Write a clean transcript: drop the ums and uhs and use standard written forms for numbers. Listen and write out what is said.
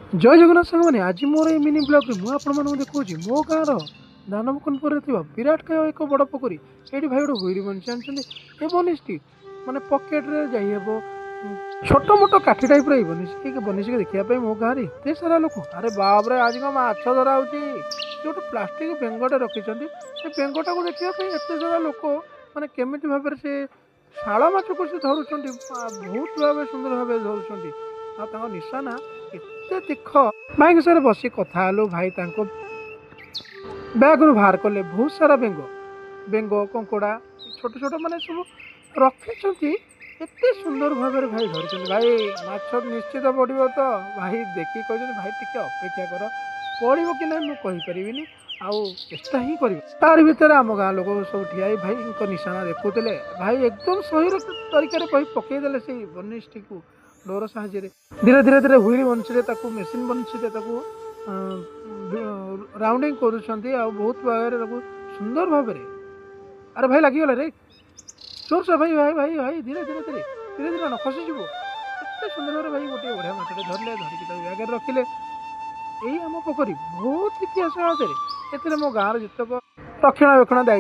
जय जगन्नाथ सांग मैंने आज मोर ये मिनी ब्लॉग मुझे देखा मो गाँव दानमुकुंदपुर विराट काय एक बड़ पोखरी ये भाई गोटे हुईरी बनी जानते ये बनिष्टी माने पकेट्रे जाइब छोट मोट काठी टाइप बनिश देखा मो गाँव में एत सारा लोक अरे बाबरे आज क्या माछ धरा हो गोटे प्लास्टिक बेंगटे रखिंट से बेंगटा को देखापी एत सारा लोक मैंने केमी भाव से शाल माछ को से धरुंच बहुत भाव सुंदर भाव धरुंच निशाना एत तीख भाई सर बस कथा हलु भाई बैग रु बाहर कले बहुत सारा बेंग बेंग कंकड़ा छोट छोट माने सब रखी एत सुंदर भाव भाई धर भाई माछ निश्चित पड़ो तो भाई देखिए कहते भाई टिके अपेक्षा कर पड़ो कि ना मुझे आउ चेष्टा ही कर तार भितर आम गाँ लोग सब ठिया भाई निशाना देखुले भाई एकदम सही तरीके पकईदे से बनिष्टी को डोर साहय धीरे धीरे धीरे हुईरी बंशी मेसीन बंशी राउंडिंग कर बहुत भाव सुंदर भाव अरे भाई लगिगला रे जोर से भाई भाई भाई भाई धीरे धीरे धीरे धीरे धीरे न खसीज एत सुंदर भाव भाई गोटे बढ़िया माछटे धरले धरिकी बैग रखिले यही आम पोखरी बहुत इतिहास आगे मो गाँव जितक रक्षणाबेक्षण दायित्व